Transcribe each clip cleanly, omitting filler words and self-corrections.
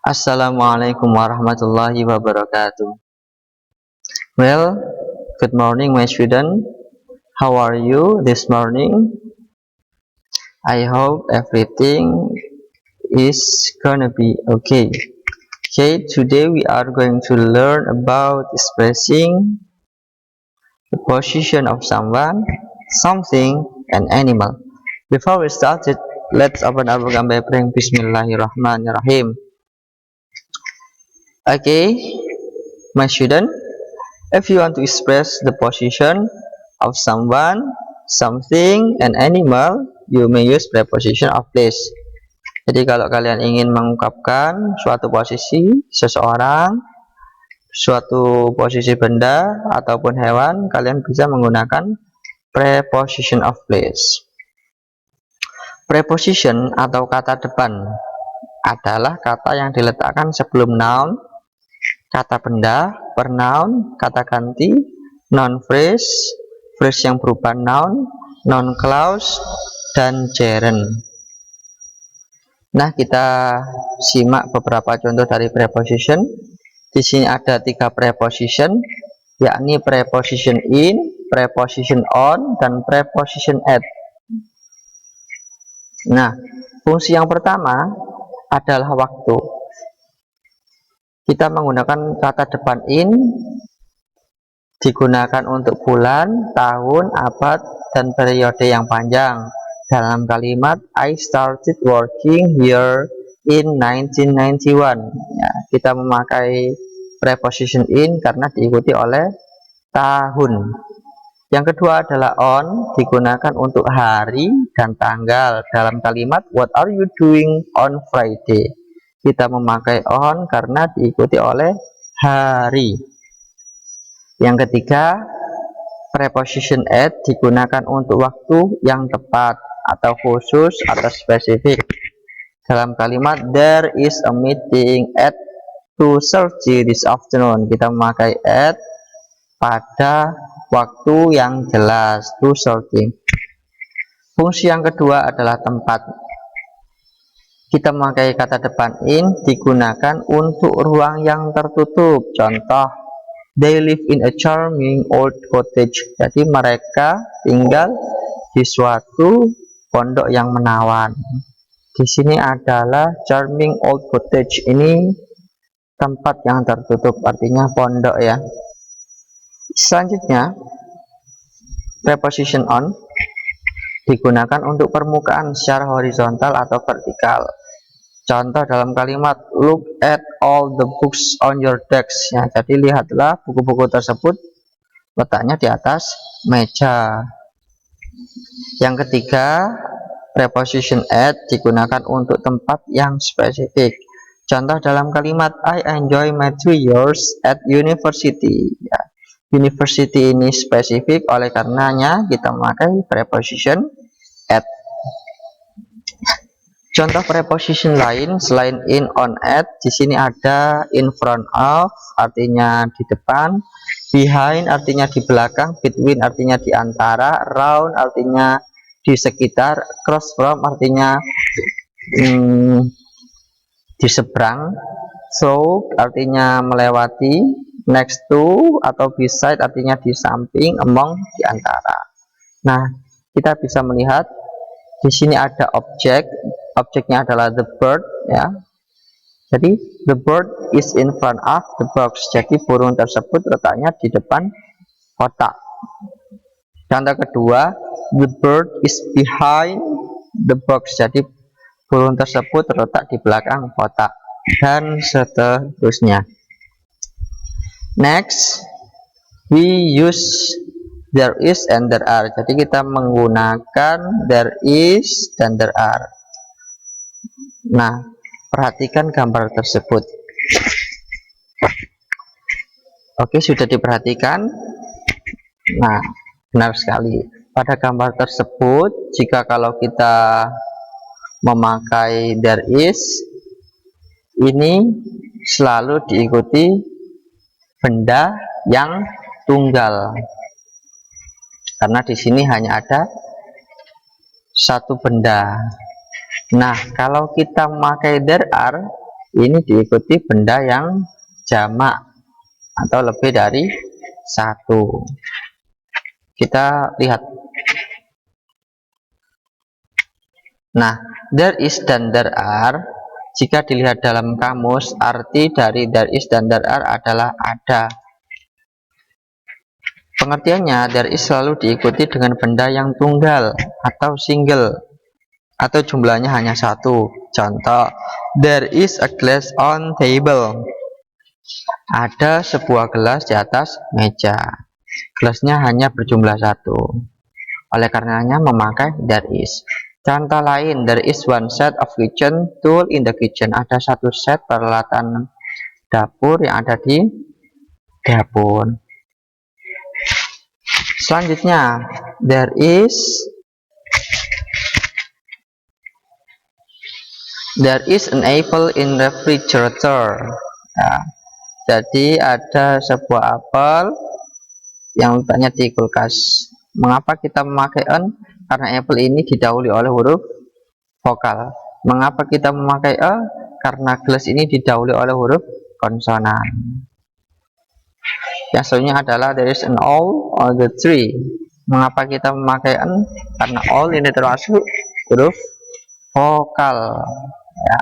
Assalamualaikum warahmatullahi wabarakatuh. Well, good morning, my student. How are you this morning? I hope everything is gonna be okay. Okay, today we are going to learn about expressing the position of someone, something, an animal. Before we start it, let's open our book by praying Bismillahirrahmanirrahim. Okay, my student. If you want to express the position of someone, something, an animal, you may use preposition of place. Jadi kalau kalian ingin mengungkapkan suatu posisi seseorang, suatu posisi benda ataupun hewan, kalian bisa menggunakan preposition of place. Preposition atau kata depan adalah kata yang diletakkan sebelum noun, kata benda, pronoun, kata ganti, noun phrase, phrase yang berupa noun, noun clause, dan gerund. Nah, kita simak beberapa contoh dari preposition. Di sini ada 3 preposition, yakni preposition in, preposition on, dan preposition at. Nah, fungsi yang pertama adalah waktu. Kita menggunakan kata depan in, digunakan untuk bulan, tahun, abad, dan periode yang panjang. Dalam kalimat I started working here in 1991. Ya, kita memakai preposition in karena diikuti oleh tahun. Yang kedua adalah on, digunakan untuk hari dan tanggal. Dalam kalimat what are you doing on Friday? Kita memakai on karena diikuti oleh hari. Yang ketiga, preposition at digunakan untuk waktu yang tepat atau khusus atau spesifik. Dalam kalimat there is a meeting at 2:30 this afternoon. Kita memakai at pada waktu yang jelas, 2:30. Fungsi yang kedua adalah tempat. Kita memakai kata depan in, digunakan untuk ruang yang tertutup. Contoh, they live in a charming old cottage. Jadi mereka tinggal di suatu pondok yang menawan. Di sini adalah charming old cottage. Ini tempat yang tertutup, artinya pondok ya. Selanjutnya, preposition on digunakan untuk permukaan secara horizontal atau vertikal. Contoh dalam kalimat look at all the books on your desk. Ya, jadi lihatlah buku-buku tersebut letaknya di atas meja. Yang ketiga, preposition at digunakan untuk tempat yang spesifik. Contoh dalam kalimat I enjoy my 2 years at university. Ya, university ini spesifik, oleh karenanya kita memakai preposition at. Contoh preposition lain selain in, on, at, di sini ada in front of, artinya di depan, behind, artinya di belakang, between, artinya di antara, round, artinya di sekitar, cross from, artinya di seberang, through, artinya melewati, next to, atau beside, artinya di samping, among, di antara. Nah, kita bisa melihat di sini ada objek. Objeknya adalah the bird ya. Jadi the bird is in front of the box. Jadi burung tersebut letaknya di depan kotak. Contoh kedua, the bird is behind the box. Jadi burung tersebut terletak di belakang kotak, dan seterusnya. Next, we use there is and there are. Jadi kita menggunakan there is dan there are. Nah, perhatikan gambar tersebut. Oke, sudah diperhatikan. Nah, benar sekali. Pada gambar tersebut, jika kalau kita memakai there is, ini selalu diikuti benda yang tunggal. Karena di sini hanya ada satu benda. Nah, kalau kita memakai there are, ini diikuti benda yang jamak atau lebih dari satu. Kita lihat. Nah, there is dan there are, jika dilihat dalam kamus, arti dari there is dan there are adalah ada. Pengertiannya, there is selalu diikuti dengan benda yang tunggal atau single, atau jumlahnya hanya satu. Contoh, there is a glass on table. Ada sebuah gelas di atas meja. Gelasnya hanya berjumlah satu. Oleh karenanya memakai there is. Contoh lain, there is one set of kitchen tool in the kitchen. Ada satu set peralatan dapur yang ada di dapur. Selanjutnya, there is an apple in refrigerator. Nah, jadi ada sebuah apel yang letaknya di kulkas. Mengapa kita memakai an? Karena apple ini didahului oleh huruf vokal. Mengapa kita memakai a? Karena gelas ini didahului oleh huruf konsonan. Yang selanjutnya adalah there is an owl on the tree. Mengapa kita memakai an? Karena owl ini termasuk huruf vokal. Ya.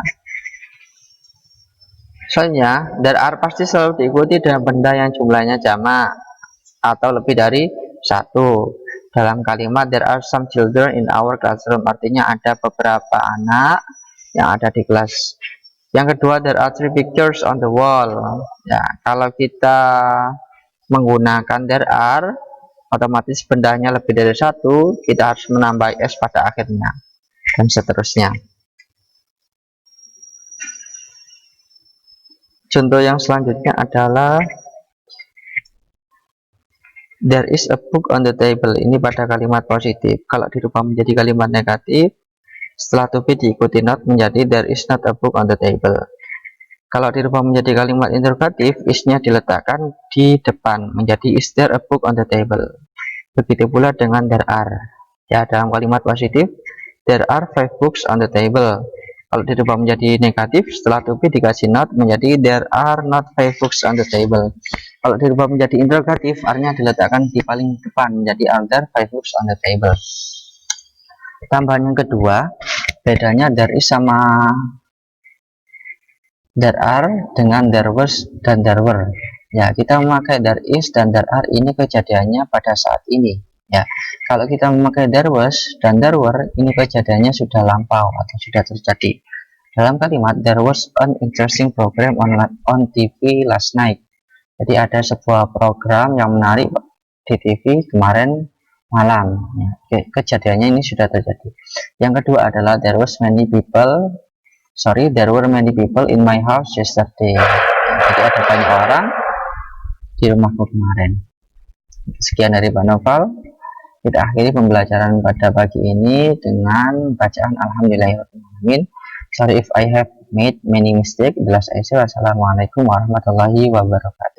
Soalnya, there are pasti selalu diikuti dengan benda yang jumlahnya jamak atau lebih dari satu. Dalam kalimat there are some children in our classroom, artinya ada beberapa anak yang ada di kelas. Yang kedua, there are three pictures on the wall. Ya, kalau kita menggunakan there are, otomatis bendanya lebih dari satu, kita harus menambah s pada akhirnya, dan seterusnya. Contoh yang selanjutnya adalah there is a book on the table. Ini pada kalimat positif. Kalau dirubah menjadi kalimat negatif, setelah to be diikuti not menjadi there is not a book on the table. Kalau dirubah menjadi kalimat interrogatif, is-nya diletakkan di depan menjadi is there a book on the table. Begitu pula dengan there are. Ya, dalam kalimat positif, there are 5 books on the table. Kalau dirubah menjadi negatif, setelah to be dikasih not menjadi there are not 5 books on the table. Kalau dirubah menjadi interrogatif, R-nya diletakkan di paling depan menjadi are there 5 books on the table. Tambahan yang kedua, bedanya there is sama there are dengan there was dan there were. Ya, kita memakai there is dan there are ini kejadiannya pada saat ini. Ya, kalau kita memakai there was dan there were, ini kejadiannya sudah lampau atau sudah terjadi. Dalam kalimat there was an interesting program on TV last night. Jadi ada sebuah program yang menarik di TV kemarin malam. Ya, kejadiannya ini sudah terjadi. Yang kedua adalah there were many people in my house yesterday. Jadi ada banyak orang di rumahku kemarin. Sekian dari Pak Noval. Kita akhiri pembelajaran pada pagi ini dengan bacaan Alhamdulillahirrahmanirrahim. Sorry if I have made many mistakes. Wassalamualaikum warahmatullahi wabarakatuh.